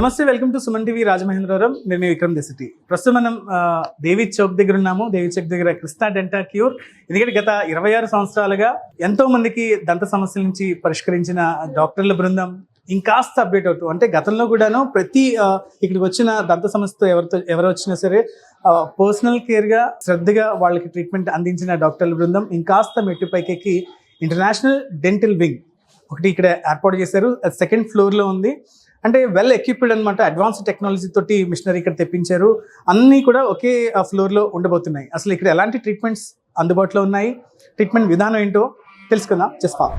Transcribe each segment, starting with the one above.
నమస్తే, welcome to Suman TV Rajamahendravaram. నేను మీ విక్రమ్ దేశెట్టి. ప్రస్తుతం మనం దేవి చౌక్ దగ్గర ఉన్నాము. దేవి చౌక్ దగ్గర కృష్ణ డెంటల్ క్యూర్. ఎందుకంటే గత 26 సంవత్సరాలుగా ఎంతో మందికి దంత సమస్యల నుంచి పరిష్కరించిన డాక్టర్ల బృందం ఇంకాస్త అప్డేట్ అవుతూ, అంటే గతంలో కూడాను ప్రతి ఇక్కడికి వచ్చిన దంత సమస్యతో ఎవరు వచ్చినా సరే పర్సనల్ కేర్గా శ్రద్ధగా వాళ్ళకి ట్రీట్మెంట్ అందించిన డాక్టర్ల బృందం ఇంకాస్త మెట్టు పైకెక్కి ఇంటర్నేషనల్ డెంటల్ వింగ్ ఒకటి ఇక్కడ ఏర్పాటు చేశారు. అది 2nd ఫ్లోర్లో ఉంది. అంటే వెల్ ఎక్విప్డ్ అనమాట. అడ్వాన్స్డ్ టెక్నాలజీ తోటి మిషనరీ ఇక్కడ తెప్పించారు. అన్నీ కూడా ఒకే ఫ్లోర్లో ఉండబోతున్నాయి. అసలు ఇక్కడ ఎలాంటి ట్రీట్మెంట్స్ అందుబాటులో ఉన్నాయి, ట్రీట్మెంట్ విధానం ఏంటో తెలుసుకుందాం. Just follow.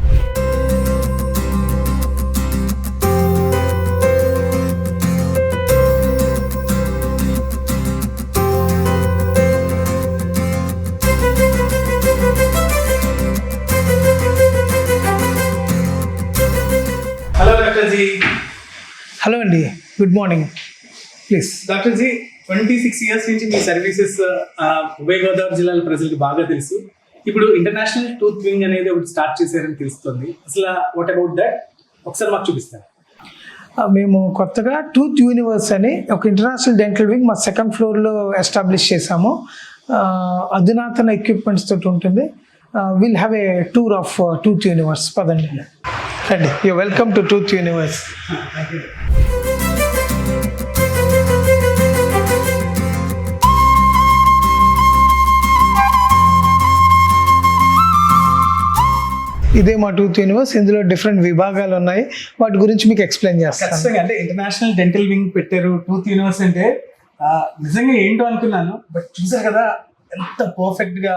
Hello doctor ji. Hello అండి, good morning. Please. Doctor ji, 26 years నుంచి మీ సర్వీసెస్ ఉభయ గోదావరి జిల్లాల ప్రజలకు బాగా తెలుసు. ఇప్పుడు ఇంటర్నేషనల్ టూత్ వింగ్ అనేది ఒకటి స్టార్ట్ చేశారని తెలుస్తుంది. అసలు వాట్ అబౌట్ దట్ ఒకసారి మాకు చూపిస్తారు. మేము కొత్తగా టూత్ యూనివర్స్ అని ఒక ఇంటర్నేషనల్ డెంటల్ వింగ్ మా 2nd ఫ్లోర్లో ఎస్టాబ్లిష్ చేసాము. అధునాతన ఎక్విప్మెంట్స్ తోటి ఉంటుంది. Will have a tour of Tooth universe. పదండి రండి. You welcome to tooth universe. ఇదే మా టూత్ యూనివర్స్. ఇందులో డిఫరెంట్ విభాగాలు ఉన్నాయి, వాటి గురించి మీకు ఎక్స్ప్లెయిన్ చేస్తాను. ఖచ్చితంగా. అంటే ఇంటర్నేషనల్ డెంటల్ వింగ్ పెట్టారు, టూత్ యూనివర్స్ అంటే నిజంగా ఏంటో అనుకున్నాను. బట్ చూసారు కదా ఎంత పర్ఫెక్ట్ గా,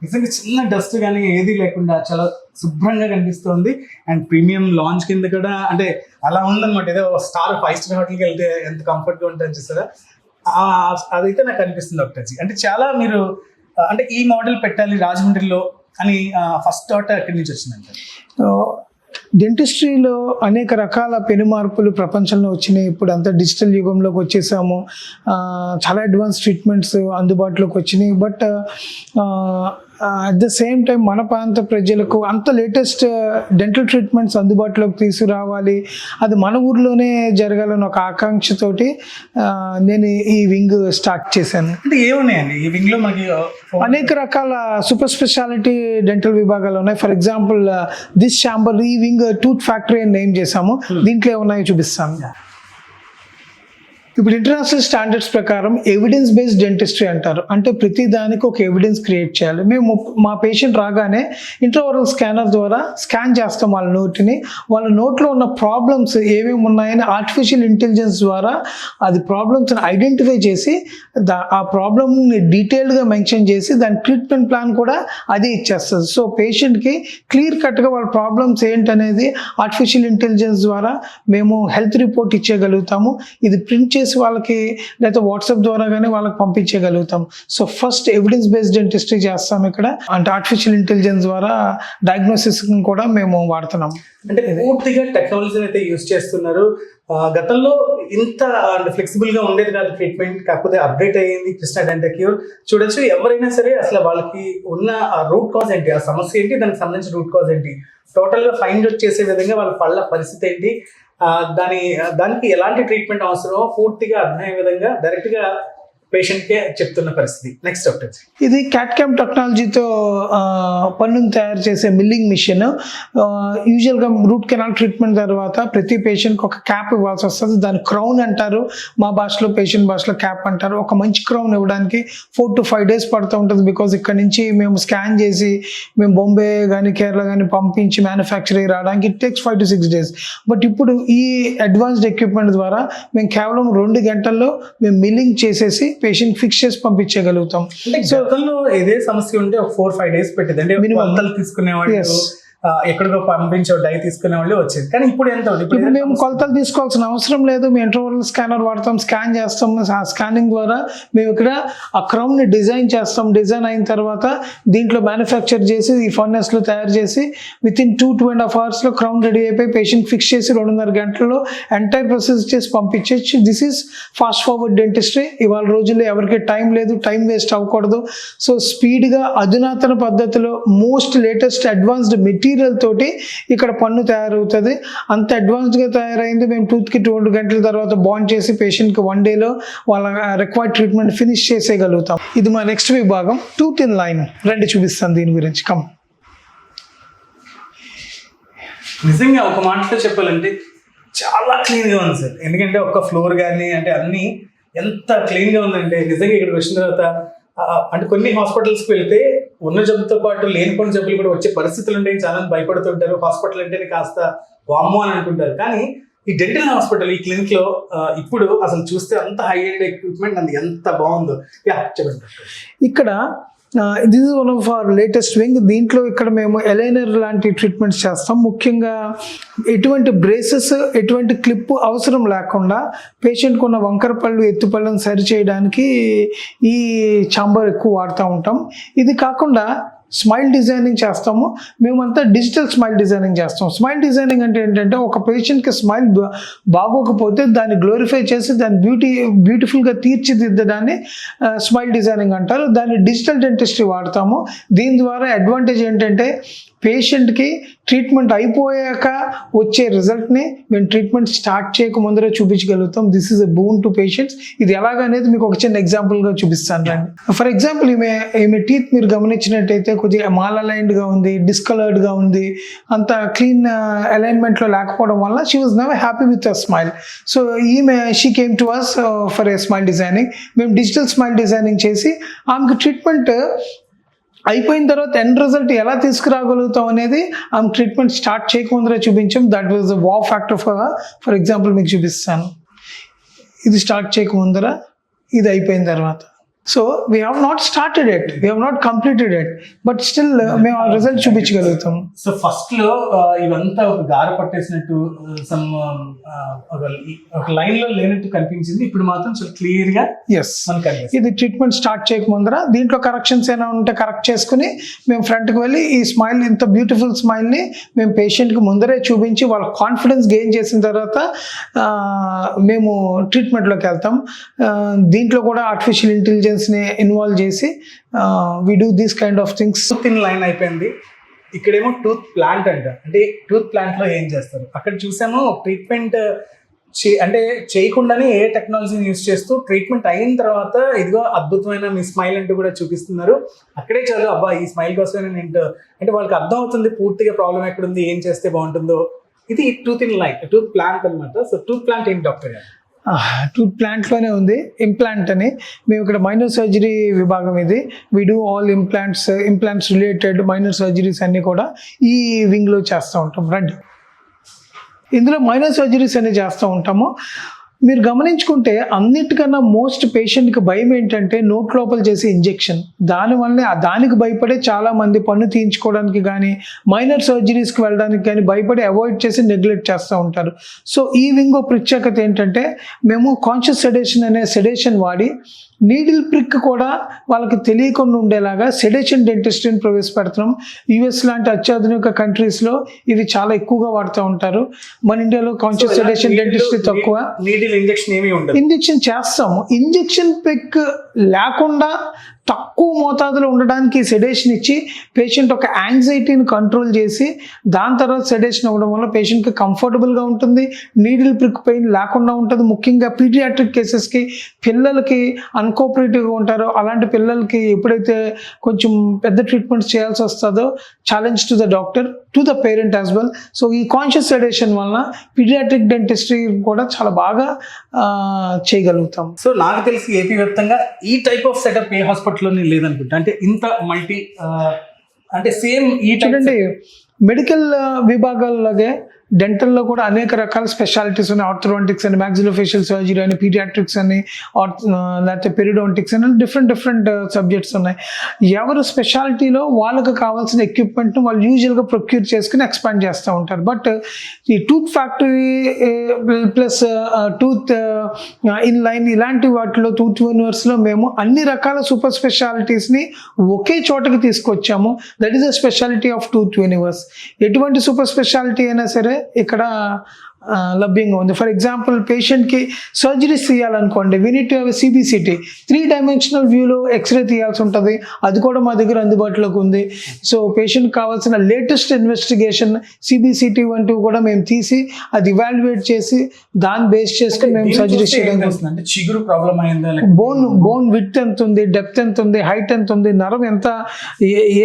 నిజంగా చిన్న డస్ట్ కానీ ఏది లేకుండా చాలా శుభ్రంగా కనిపిస్తుంది. అండ్ ప్రీమియం లాంచ్ కింద కూడా అంటే అలా ఉందన్నమాట. ఏదో స్టార్ 5 స్టార్ హోటల్కి వెళ్తే ఎంత కంఫర్ట్గా ఉంటుంది చూసారా, అదైతే నాకు అనిపిస్తుంది డాక్టర్ జీ. అంటే చాలా మీరు అంటే ఈ మోడల్ పెట్టాలి రాజమండ్రిలో అని ఫస్ట్ థాట్ ఎక్కడి నుంచి వచ్చిందంటే? డెంటిస్ట్రీలో అనేక రకాల పెను మార్పులు ప్రపంచంలో వచ్చినాయి. ఇప్పుడు అంతా డిజిటల్ యుగంలోకి వచ్చేసాము. చాలా అడ్వాన్స్ ట్రీట్మెంట్స్ అందుబాటులోకి వచ్చినాయి. But at the same time మన ప్రాంత ప్రజలకు అంత లేటెస్ట్ డెంటల్ ట్రీట్మెంట్స్ అందుబాటులోకి తీసుకురావాలి, అది మన ఊర్లోనే జరగాలని ఒక ఆకాంక్షతోటి నేను ఈ వింగ్ స్టార్ట్ చేశాను. అంటే ఏమున్నాయండి ఈ వింగ్లో? మనకి అనేక రకాల సూపర్ స్పెషాలిటీ డెంటల్ విభాగాలు ఉన్నాయి. ఫర్ ఎగ్జాంపుల్ దిస్ ఛాంబర్, ఈ వింగ్ టూత్ ఫ్యాక్టరీ అని నేమ్ చేసాము. దీంట్లో ఏమున్నాయో చూపిస్తాను. ఇప్పుడు ఇంటర్నేషనల్ స్టాండర్డ్స్ ప్రకారం ఎవిడెన్స్ బేస్డ్ డెంటిస్ట్రీ అంటారు. అంటే ప్రతి దానికి ఒక ఎవిడెన్స్ క్రియేట్ చేయాలి. మేము మా పేషెంట్ రాగానే ఇంట్రావరల్ స్కానర్ ద్వారా స్కాన్ చేస్తాం వాళ్ళ నోటిని. వాళ్ళ నోట్లో ఉన్న ప్రాబ్లమ్స్ ఏమేమి ఉన్నాయని ఆర్టిఫిషియల్ ఇంటెలిజెన్స్ ద్వారా అది ప్రాబ్లమ్స్ని ఐడెంటిఫై చేసి ఆ ప్రాబ్లమ్ని డీటెయిల్డ్గా మెన్షన్ చేసి దాని ట్రీట్మెంట్ ప్లాన్ కూడా అదే ఇచ్చేస్తుంది. సో పేషెంట్కి క్లియర్ కట్గా వాళ్ళ ప్రాబ్లమ్స్ ఏంటనేది ఆర్టిఫిషియల్ ఇంటెలిజెన్స్ ద్వారా మేము హెల్త్ రిపోర్ట్ ఇచ్చేయగలుగుతాము. ఇది ప్రింట్ చేసి వాళ్ళకి లేదా వాట్సాప్ ద్వారా కానీ వాళ్ళకి పంపించగలుగుతాం. So first evidence based dentistry చేస్తాం ఇక్కడ. అంటే ఆర్టిఫిషియల్ ఇంటెలిజెన్స్ ద్వారా డయాగ్నోసిస్ కూడా మేము వాడుతున్నాం. అంటే పూర్తిగా టెక్నాలజీని అయితే యూజ్ చేస్తున్నారు. గతంలో ఇంత ఫ్లెక్సిబుల్ గా ఉండేది కాదు ట్రీట్మెంట్, కాకపోతే అప్డేట్ అయ్యింది కృష్ణ డెంటల్ క్యూర్. చూడొచ్చు, ఎవరైనా సరే అసలు వాళ్ళకి ఉన్న రూట్ కాజ్ ఏంటి, ఆ సమస్య ఏంటి, దానికి సంబంధించిన రూట్ కాజ్ ఏంటి, టోటల్ గా ఫైండ్ అవుట్ చేసే విధంగా వాళ్ళ పళ్ళ పరిస్థితి ఏంటి, దానికి ఎలాంటి ట్రీట్మెంట్ అవసరమో పూర్తిగా అర్థమయ్యే విధంగా డైరెక్ట్ గా పేషెంట్కే చెప్తున్న పరిస్థితి. నెక్స్ట్ డాక్టర్, ఇది క్యాట్కామ్ టెక్నాలజీతో పన్నును తయారు చేసే మిల్లింగ్ మిషన్. యూజువల్గా రూట్ కెనాల్ ట్రీట్మెంట్ తర్వాత ప్రతి పేషెంట్కి ఒక క్యాప్ ఇవ్వాల్సి వస్తుంది. దాని క్రౌన్ అంటారు, మా భాషలో పేషెంట్ భాషలో క్యాప్ అంటారు. ఒక మంచి క్రౌన్ ఇవ్వడానికి 4 to 5 days పడుతూ ఉంటుంది. బికాజ్ ఇక్కడ నుంచి మేము స్కాన్ చేసి మేము బాంబే కానీ కేరళ కానీ పంపించి మ్యానుఫ్యాక్చరింగ్ రావడానికి it takes 5 to 6 days. But ఇప్పుడు ఈ అడ్వాన్స్డ్ ఎక్విప్మెంట్ ద్వారా మేము కేవలం 2 గంటల్లో మేము మిల్లింగ్ చేసేసి పేషెంట్ ఫిక్స్ చేసి పంపించగలుగుతాం. సో ఇదే సమస్య ఉంటే ఒక 4-5 days పెట్టేది. అంటే మినిమం తీసుకునేవాళ్ళు, ఎక్కడికో పంపించే డై తీసుకునే వాళ్ళు వచ్చేది. కానీ ఇప్పుడు ఎంత ఉంది? ఇప్పుడు మేము కొలతలు తీసుకోవాల్సిన అవసరం లేదు. మేము ఇంటర్వల్ స్కానర్ వాడతాం, స్కాన్ చేస్తాం. ఆ స్కానింగ్ ద్వారా మేము ఇక్కడ ఆ క్రౌన్ని డిజైన్ చేస్తాం. డిజైన్ అయిన తర్వాత దీంట్లో మ్యానుఫ్యాక్చర్ చేసి ఈ ఫర్నెస్లో తయారు చేసి వితిన్ 2-2.5 hours క్రౌన్ రెడీ అయిపోయి పేషెంట్ ఫిక్స్ చేసి 2.5 గంటల్లో ఎంటైర్ ప్రాసెస్ చేసి పంపించవచ్చు. This is fast forward dentistry. ఇవాళ రోజుల్లో ఎవరికి టైం లేదు, టైం వేస్ట్ అవ్వకూడదు. సో స్పీడ్గా అధునాతన పద్ధతిలో most latest advanced material material తోటి ఇక్కడ పన్ను తయారవుతుంది. అంత అడ్వాన్స్డ్గా తయారైంది. మేము టూత్కి 2 గంటల తర్వాత బాండ్ చేసి పేషెంట్కి 1 డేలో వాళ్ళ రిక్వైర్డ్ ట్రీట్మెంట్ ఫినిష్ చేసేయగలుగుతాం. ఇది మా నెక్స్ట్ విభాగం, టూత్ ఇన్ లైన్. రండి చూపిస్తాను దీని గురించి. కమ్. నిజంగా ఒక మాటలో చెప్పాలంటే చాలా క్లీన్గా ఉంది సార్. ఎందుకంటే ఒక్క ఫ్లోర్ కానీ అంటే అన్నీ ఎంత క్లీన్గా ఉందంటే నిజంగా ఇక్కడికి వచ్చిన తర్వాత అంటే కొన్ని హాస్పిటల్స్కి వెళ్తే ఉన్న జబ్బుతో పాటు లేనిపోయిన జబ్బులు కూడా వచ్చే పరిస్థితులు ఉంటాయి. చాలా మంది భయపడుతుంటారు. హాస్పిటల్ అంటేనే కాస్త వామ్మో అని అనుకుంటారు. కానీ ఈ డెంటల్ హాస్పిటల్, ఈ క్లినిక్లో ఇప్పుడు అసలు చూస్తే అంత హై ఎండ్ ఎక్విప్మెంట్ అది ఎంత బాగుందో. చెప్పండి. ఇక్కడ this is one of our latest wing. దీంట్లో ఇక్కడ మేము ఎలైనర్ లాంటి ట్రీట్మెంట్స్ చేస్తాం. ముఖ్యంగా ఎటువంటి బ్రేసెస్, ఎటువంటి క్లిప్ అవసరం లేకుండా పేషెంట్కి ఉన్న వంకర పళ్ళు, ఎత్తుపళ్ళను సరి చేయడానికి ఈ ఛాంబర్ ఎక్కువ వాడుతూ ఉంటాం. ఇది కాకుండా స్మైల్ డిజైనింగ్ చేస్తాము. మేమంతా డిజిటల్ స్మైల్ డిజైనింగ్ చేస్తాం. స్మైల్ డిజైనింగ్ అంటే ఏంటంటే ఒక పేషెంట్కి స్మైల్ బాగోకపోతే దాన్ని గ్లోరిఫై చేసి దాన్ని బ్యూటిఫుల్గా తీర్చిదిద్దడాన్ని స్మైల్ డిజైనింగ్ అంటారు. దాన్ని డిజిటల్ డెంటిస్ట్రీ వాడతాము. దీని ద్వారా అడ్వాంటేజ్ ఏంటంటే పేషెంట్కి ట్రీట్మెంట్ అయిపోయాక వచ్చే రిజల్ట్ని మేము ట్రీట్మెంట్ స్టార్ట్ చేయక ముందరే చూపించగలుగుతాం. This is a boon to patients. ఇది ఎలాగనేది మీకు ఒక చిన్న ఎగ్జాంపుల్గా చూపిస్తాను రండి. ఫర్ ఎగ్జాంపుల్ ఈమె టీత్ మీరు గమనించినట్టయితే కొద్దిగా మాల్ అలైన్డ్గా ఉంది, డిస్కలర్డ్గా ఉంది, అంత క్లీన్ అలైన్మెంట్లో లేకపోవడం వల్ల she was never happy with a smile. So she came to us for a smile designing. మేము డిజిటల్ స్మైల్ డిజైనింగ్ చేసి ఆమెకు ట్రీట్మెంట్ అయిపోయిన తర్వాత ఎండ్ రిజల్ట్ ఎలా తీసుకురాగలుగుతాం అనేది ఆమె ట్రీట్మెంట్ స్టార్ట్ చేయకముందరే చూపించాం. That was the wow factor. For example మీకు చూపిస్తాను. ఇది స్టార్ట్ చేయకముందర, ఇది అయిపోయిన తర్వాత. So we have not started it, we have not completed it, but still మేము ఆ రిజల్ట్ చూపించగలుగుతాం. సో ఫస్ట్ లో ఇవంతా ఒక గార పట్టేసినట్టు సమ్ ఒక లైన్ లో లేనట్టు కనిపించింది. ఇప్పుడు మాత్రం చాలా క్లియర్ గా ఇది ట్రీట్మెంట్ స్టార్ట్ చేయకముందర దీంట్లో కరెక్షన్స్ ఏమైనా ఉంటే కరెక్ట్ చేసుకుని మేము ఫ్రంట్కి వెళ్ళి ఈ స్మైల్, ఇంత బ్యూటిఫుల్ స్మైల్ని మేము పేషెంట్కి ముందరే చూపించి వాళ్ళ కాన్ఫిడెన్స్ గెయిన్ చేసిన తర్వాత మేము ట్రీట్మెంట్లోకి వెళ్తాం. దీంట్లో కూడా ఆర్టిఫిషియల్ ఇంటెలిజెన్స్ ని ఇన్వాల్వ్ చేసి we do these kind of things. Tooth in line అయిపోయింది. ఇక్కడేమో టూత్ ప్లాంట్ అంట. అంటే టూత్ ప్లాంట్ లో ఏం చేస్తారు? అక్కడ చూసాము ట్రీట్మెంట్ అంటే చేయకుండానే ఏ టెక్నాలజీని యూజ్ చేస్తూ ట్రీట్మెంట్ అయిన తర్వాత ఇదిగో అద్భుతమైన మీ స్మైల్ అంటూ కూడా చూపిస్తున్నారు. అక్కడే చాలు అబ్బా ఈ స్మైల్ కోసమే నేను అంటే వాళ్ళకి అర్థం అవుతుంది పూర్తిగా ప్రాబ్లం ఎక్కడుంది, ఏం చేస్తే బాగుంటుందో. ఇది tooth in line, tooth plant అనమాట. సో టూత్ ప్లాంట్ ఏంటి డాక్టర్ గారు? టూత్ ప్లాంట్లోనే ఉంది ఇంప్లాంట్ అని. మేము ఇక్కడ మైనర్ సర్జరీ విభాగం ఇది. We do all implants related minor surgeries అన్నీ కూడా ఈ వింగ్లో చేస్తూ ఉంటాం. రండి. ఇందులో మైనర్ సర్జరీస్ అన్ని చేస్తూ ఉంటాము. మీరు గమనించుకుంటే అన్నిటికన్నా మోస్ట్ పేషెంట్కి భయం ఏంటంటే నోట్ లోపల చేసే ఇంజెక్షన్. దానివల్లనే దానికి భయపడే చాలామంది పన్ను తీయించుకోవడానికి కానీ మైనర్ సర్జరీస్కి వెళ్ళడానికి కానీ భయపడి అవాయిడ్ చేసి నెగ్లెక్ట్ చేస్తూ ఉంటారు. సో ఈ వింగో ప్రత్యేకత ఏంటంటే మేము కాన్షియస్ సెడేషన్ అనే సెడేషన్ వాడి నీడిల్ ప్రిక్ కూడా వాళ్ళకి తెలియకుండా ఉండేలాగా సెడేషన్ డెంటిస్ట్రీని ప్రవేశపెడుతున్నాం. యుఎస్ లాంటి అత్యాధునిక కంట్రీస్లో ఇవి చాలా ఎక్కువగా వాడుతూ ఉంటారు. మన ఇండియాలో కాన్షియస్ సెడేషన్ డెంటిస్ట్రీ తక్కువ. ఇంజెక్షన్ చేస్తాము. ఇంజెక్షన్ ప్రిక్ లేకుండా తక్కువ మోతాదులో ఉండడానికి సెడేషన్ ఇచ్చి పేషెంట్ ఒక యాంగ్జైటీని కంట్రోల్ చేసి దాని తర్వాత సెడేషన్ అవ్వడం వల్ల పేషెంట్కి కంఫర్టబుల్గా ఉంటుంది, నీడిల్ ప్రిక్ పెయిన్ లేకుండా ఉంటుంది. ముఖ్యంగా పీడియాట్రిక్ కేసెస్కి పిల్లలకి అన్కోఆపరేటివ్గా ఉంటారో అలాంటి పిల్లలకి ఎప్పుడైతే కొంచెం పెద్ద ట్రీట్మెంట్స్ చేయాల్సి వస్తుందో challenge to the doctor, to the parent as well. So ఈ కాన్షియస్ సెడేషన్ వలన పీడియాట్రిక్ డెంటిస్ట్రీ కూడా చాలా బాగా చేయగలుగుతాం. సో నాకు తెలిసి ఏపీ వ్యాప్తంగా ఈ టైప్ ఆఫ్ సెటప్ ఏ హాస్పిటల్లోనే లేదనుకుంటా. అంటే ఇంత మల్టీ అంటే సేమ్ ఈ చూడండి మెడికల్ విభాగాల్లాగే డెంటల్లో కూడా అనేక రకాల స్పెషాలిటీస్ ఉన్నాయి. ఆర్థోడాంటిక్స్ అని, మ్యాక్సిలోఫేషియల్ సర్జరీ అని, పీడియాట్రిక్స్ అని, లేకపోతే పెరిడోంటిక్స్ అని డిఫరెంట్ సబ్జెక్ట్స్ ఉన్నాయి. ఎవరు స్పెషాలిటీలో వాళ్ళకి కావాల్సిన ఎక్విప్మెంట్ను వాళ్ళు యూజువల్గా ప్రొక్యూర్ చేసుకుని ఎక్స్పాండ్ చేస్తూ ఉంటారు. బట్ ఈ tooth factory plus tooth in line ఇలాంటి వాటిలో టూత్ యూనివర్స్లో మేము అన్ని రకాల సూపర్ స్పెషాలిటీస్ని ఒకే చోటకి తీసుకొచ్చాము. That is the speciality of Tooth Universe. ఎటువంటి సూపర్ స్పెషాలిటీ అయినా సరే ఇక్కడ లభ్యంగా ఉంది. ఫర్ ఎగ్జాంపుల్ పేషెంట్కి సర్జరీస్ తీయాలనుకోండి, we need to have CBCT, 3-dimensional వ్యూలో ఎక్స్రే తీయాల్సి ఉంటుంది, అది కూడా మా దగ్గర అందుబాటులోకి ఉంది. సో పేషెంట్కి కావాల్సిన లేటెస్ట్ ఇన్వెస్టిగేషన్ సిబిసిటీ వంటివి కూడా మేము తీసి అది ఇవాల్యుయేట్ చేసి దాన్ని బేస్ చేసుకుని మేము సర్జరీ చేయడానికి. అంటే చిగురు ప్రాబ్లం అయిందా, బోన్ విడ్త్ ఎంత ఉంది, డెప్త్ ఎంత ఉంది, హైట్ ఎంత ఉంది, నరం ఎంత,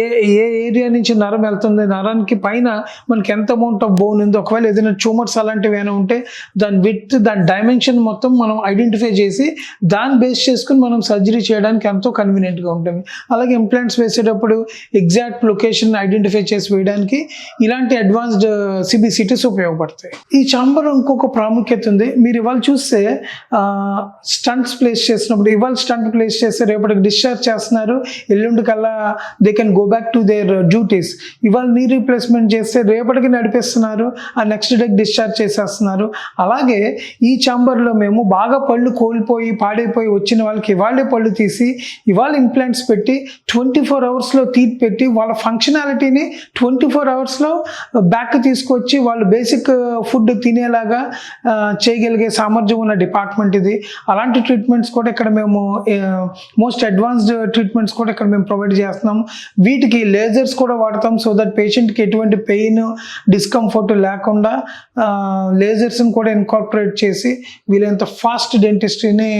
ఏ ఏరియా నుంచి నరం వెళ్తుంది, నరానికి పైన మనకి ఎంత అమౌంట్ ఆఫ్ బోన్ ఉంది, ఒకవేళ ఏదైనా ట్యూమర్స్ అలాంటివి ఏమైనా ఉంటే దాని విడ్త్, దాని డైమెన్షన్ మొత్తం మనం ఐడెంటిఫై చేసి దాన్ని బేస్ చేసుకుని మనం సర్జరీ చేయడానికి ఎంతో కన్వీనియంట్గా ఉంటుంది. అలాగే ఇంప్లాంట్స్ వేసేటప్పుడు ఎగ్జాక్ట్ లొకేషన్ ఐడెంటిఫై చేసి వేయడానికి ఇలాంటి అడ్వాన్స్డ్ సిబిసిటీస్ ఉపయోగపడతాయి. ఈ ఛాంబర్ ఇంకొక ప్రాముఖ్యత ఉంది. మీరు ఇవాళ చూస్తే స్టంట్స్ ప్లేస్ చేసినప్పుడు, ఇవాళ స్టంట్ ప్లేస్ చేస్తే రేపటికి డిశ్చార్జ్ చేస్తున్నారు, ఎల్లుండి కల్లా they can go back to their duties. ఇవాళ నీ రీప్లేస్మెంట్ చేస్తే రేపటికి నడిపిస్తున్నారు, ఆ నెక్స్ట్ డేకి డిశ్చార్జ్ చేసేస్తున్నారు. అలాగే ఈ ఛాంబర్లో మేము బాగా పళ్ళు కోల్పోయి పాడైపోయి వచ్చిన వాళ్ళకి ఇవాళే పళ్ళు తీసి ఇవాళ ఇంప్లాంట్స్ పెట్టి 24 అవర్స్లో తీర్పు పెట్టి వాళ్ళ ఫంక్షనాలిటీని 24 అవర్స్లో బ్యాక్ తీసుకొచ్చి వాళ్ళు బేసిక్ ఫుడ్ తినేలాగా చేయగలిగే సామర్థ్యం ఉన్న డిపార్ట్మెంట్ ఇది. అలాంటి ట్రీట్మెంట్స్ కూడా ఇక్కడ మేము మోస్ట్ అడ్వాన్స్డ్ ట్రీట్మెంట్స్ కూడా ఇక్కడ మేము ప్రొవైడ్ చేస్తున్నాం. వీటికి లేజర్స్ కూడా వాడతాం సో దట్ పేషెంట్కి ఎటువంటి పెయిన్ డిస్కంఫర్ట్ లేకుండా లేజర్స్ని కూడా ఇన్కార్పొరేట్ చేసి వీలైనంత ఫాస్ట్ డెంటిస్ట్రీని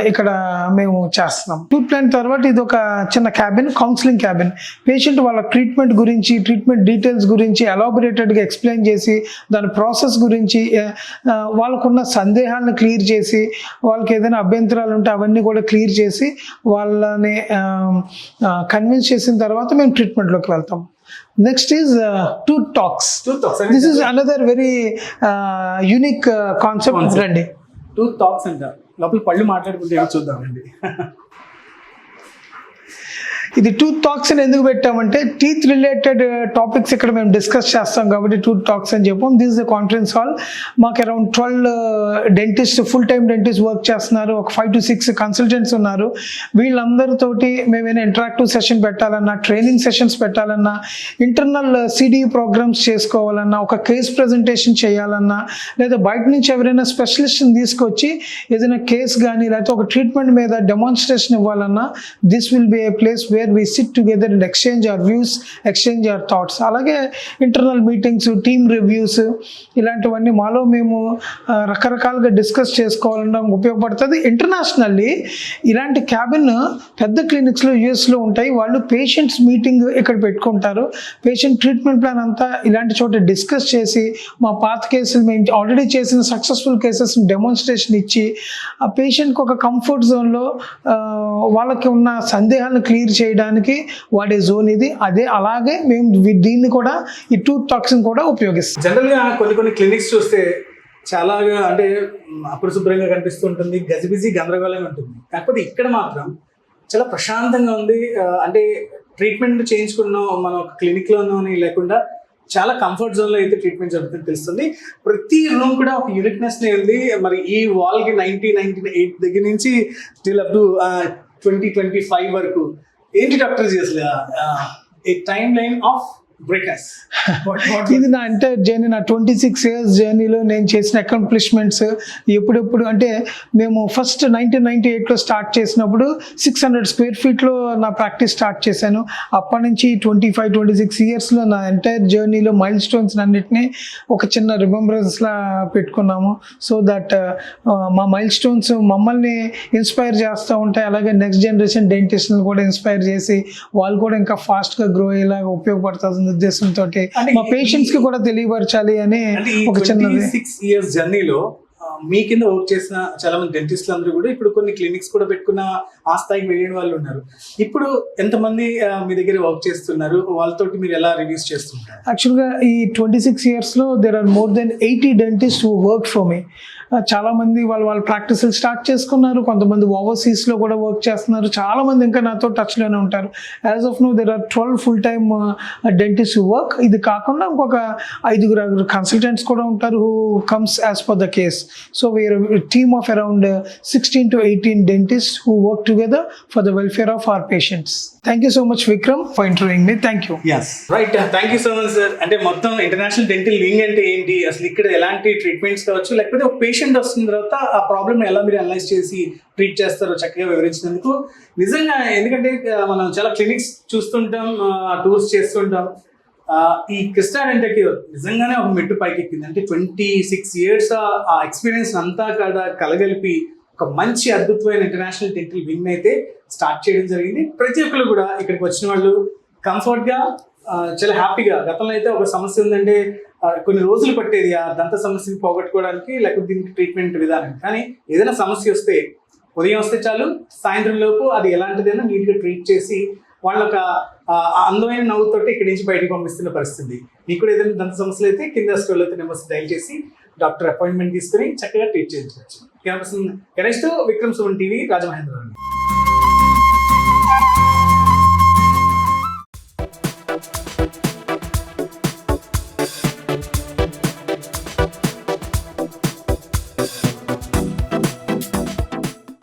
ఇక్కడ మేము చేస్తున్నాం. ట్రీట్మెంట్ తర్వాత ఇది ఒక చిన్న క్యాబిన్, కౌన్సిలింగ్ క్యాబిన్. పేషెంట్ వాళ్ళ ట్రీట్మెంట్ గురించి, ట్రీట్మెంట్ డీటెయిల్స్ గురించి ఎలాబొరేటెడ్గా ఎక్స్ప్లెయిన్ చేసి దాని ప్రాసెస్ గురించి వాళ్ళకున్న సందేహాలను క్లియర్ చేసి వాళ్ళకి ఏదైనా అభ్యంతరాలు ఉంటే అవన్నీ కూడా క్లియర్ చేసి వాళ్ళని కన్విన్స్ చేసిన తర్వాత మేము ట్రీట్మెంట్లోకి వెళ్తాం. Next is tooth talks. This is another very unique concept. రండి, టూత్ టాక్స్ అంట, లోపల పళ్ళు మాట్లాడుకుంటే చూద్దామండి. ఇది టూత్ టాక్స్ అని ఎందుకు పెట్టామంటే టీత్ రిలేటెడ్ టాపిక్స్ ఇక్కడ మేము డిస్కస్ చేస్తాం కాబట్టి టూత్ టాక్స్ అని చెప్పాం. This is the conference hall. మాకు around 12 dentist, full time dentist work చేస్తున్నారు. ఒక 5 to 6 కన్సల్టెంట్స్ ఉన్నారు. వీళ్ళందరితోటి మేమైనా ఇంటరాక్టివ్ సెషన్ పెట్టాలన్నా, ట్రైనింగ్ సెషన్స్ పెట్టాలన్నా, ఇంటర్నల్ సిడి ప్రోగ్రామ్స్ చేసుకోవాలన్నా, ఒక కేస్ ప్రజెంటేషన్ చేయాలన్నా, లేదా బయట నుంచి ఎవరైనా స్పెషలిస్ట్ని తీసుకొచ్చి ఏదైనా కేస్ కానీ లేకపోతే ఒక ట్రీట్మెంట్ మీద డెమాన్స్ట్రేషన్ ఇవ్వాలన్నా, this will be A place where we sit together and exchange our views, exchange our thoughts. అలాగే ఇంటర్నల్ మీటింగ్స్, టీమ్ రివ్యూస్ ఇలాంటివన్నీ మాలో మేము రకరకాలుగా డిస్కస్ చేసుకోవాలన్నా ఉపయోగపడుతుంది. ఇంటర్నేషనల్లీ ఇలాంటి క్యాబిన్ పెద్ద క్లినిక్స్లో యూఎస్లో ఉంటాయి. వాళ్ళు పేషెంట్స్ మీటింగ్ ఇక్కడ పెట్టుకుంటారు. పేషెంట్ ట్రీట్మెంట్ ప్లాన్ అంతా ఇలాంటి చోట డిస్కస్ చేసి మా పాత కేసులు మేము ఆల్రెడీ చేసిన సక్సెస్ఫుల్ కేసెస్ డెమాన్స్ట్రేషన్ ఇచ్చి ఆ పేషెంట్కి ఒక కంఫర్ట్ జోన్లో వాళ్ళకి ఉన్న సందేహాలను క్లియర్ చేయడానికి వాడే జోన్ ఇది. అదే అలాగే మేము దీన్ని కూడా ఈ టూత్ టాక్స్ని కూడా ఉపయోగిస్తాం. జనరల్గా కొన్ని క్లినిక్స్ చూస్తే చాలా అంటే అపరిశుభ్రంగా కనిపిస్తుంటుంది, గజిబిజి గందరగోళంగా ఉంటుంది. కాకపోతే ఇక్కడ మాత్రం చాలా ప్రశాంతంగా ఉంది. అంటే ట్రీట్మెంట్ చేయించుకున్న మనం ఒక క్లినిక్లోనే లేకుండా చాలా కంఫర్ట్ జోన్లో అయితే ట్రీట్మెంట్ జరుగుతుంది తెలుస్తుంది. ప్రతి రూమ్ కూడా ఒక యూనిక్నెస్ ఉంది. మరి ఈ వాల్కి 1998 దగ్గర నుంచి స్టిల్ అప్ టు 2025 వరకు ఏంటి డాక్టర్ అసలు ఏ టైమ్ లైన్ ఆఫ్ బ్రేకర్స్? ఇది నా ఎంటైర్ జర్నీ, నా 26 years జర్నీలో నేను చేసిన అకాంప్లిష్మెంట్స్ ఎప్పుడెప్పుడు అంటే మేము ఫస్ట్ 1998లో స్టార్ట్ చేసినప్పుడు 600 square feetలో నా ప్రాక్టీస్ స్టార్ట్ చేశాను. అప్పటి నుంచి 25-26 yearsలో నా ఎంటైర్ జర్నీలో మైల్ స్టోన్స్ అన్నిటినీ ఒక చిన్న రిమెంబరెన్స్లా పెట్టుకున్నాము. సో దట్ మా మైల్ స్టోన్స్ మమ్మల్ని ఇన్స్పైర్ చేస్తూ ఉంటాయి. అలాగే నెక్స్ట్ జనరేషన్ డెంటిస్ట్ని కూడా ఇన్స్పైర్ చేసి వాళ్ళు కూడా ఇంకా ఫాస్ట్గా గ్రో అయ్యేలాగా ఉపయోగపడుతుంది ఉద్దేశంతో మా పేషెంట్స్ కి కూడా తెలియపరచాలి అని ఒక చిన్న 6 years జర్నీలో మీ కింద వర్క్ చేసిన చాలా మంది డెంటిస్టులు అందరూ కూడా ఇప్పుడు కొన్ని క్లినిక్స్ కూడా పెట్టుకున్న ఆ స్థాయికి వెళ్ళిన వాళ్ళు ఉన్నారు. ఇప్పుడు ఎంతమంది మీ దగ్గర వర్క్ చేస్తున్నారు? వాళ్ళతోటి మీరు ఎలా రివ్యూస్ చేస్తుంటారు? యాక్చువల్గా ఈ 26 yearsలో there are more than 80 dentist who work for me. చాలా మంది వాళ్ళ ప్రాక్టీసులు స్టార్ట్ చేసుకున్నారు. కొంతమంది ఓవర్సీస్ లో కూడా వర్క్ చేస్తున్నారు. చాలా మంది ఇంకా నాతో టచ్ లోనే ఉంటారు. As of now there are 12 full time dentist work. ఇది కాకుండా ఇంకొక 5 కన్సల్టెంట్స్ కూడా ఉంటారు who comes as per the case. So we are a team of around 16 to 18 dentists who work together for the welfare of our patients. Thank you so much, Vikram, for interviewing me. Thank you. Yes right, thank you so much sir. అంటే మొత్తం international dental wing అంటే ఏంటి, అసలు ఇక్కడ ఎలాంటి treatments కావచ్చు, లేకపోతే ఒక పేషెంట్ వస్తున్న తర్వాత ఆ ప్రాబ్లమ్ ఎలా మీరు అనలైజ్ చేసి ట్రీట్ చేస్తారో చక్కగా వివరించినందుకు నిజంగా. ఎందుకంటే మనం చాలా క్లినిక్స్ చూస్తుంటాం, టూర్స్ చేస్తుంటాం. ఈ కృష్ణా డెంటల్ క్యూర్ నిజంగానే ఒక మెట్టు పైకి ఎక్కింది. అంటే 26 years ఆ ఎక్స్పీరియన్స్ అంతా కలగలిపి ఒక మంచి అద్భుతమైన ఇంటర్నేషనల్ డెంటల్ వింగ్ అయితే స్టార్ట్ చేయడం జరిగింది. ప్రతి ఒక్కరు కూడా ఇక్కడికి వచ్చిన వాళ్ళు కంఫర్ట్గా, చాలా హ్యాపీగా. గతంలో అయితే ఒక సమస్య ఉందంటే కొన్ని రోజులు పట్టేది ఆ దంత సమస్యని పోగొట్టుకోవడానికి, లేకపోతే దీనికి ట్రీట్మెంట్ విధానం. కానీ ఏదైనా సమస్య వస్తే ఉదయం వస్తే చాలు, సాయంత్రం లోపు అది ఎలాంటిదైనా నీట్గా ట్రీట్ చేసి వాళ్ళ ఒక అందమైన నవ్వుతోటి ఇక్కడి నుంచి బయటకు పంపిస్తున్న పరిస్థితి. మీకు కూడా ఏదైనా దంత సమస్యలు అయితే కింద స్క్రోల్ అయితే నెంబర్స్ డైల్ చేసి డాక్టర్ అపాయింట్మెంట్ తీసుకుని చక్కగా ట్రీట్ చేయించవచ్చు. గణేష్ తో విక్రమ్ సుమన్ టీవీ, రాజమహేంద్ర.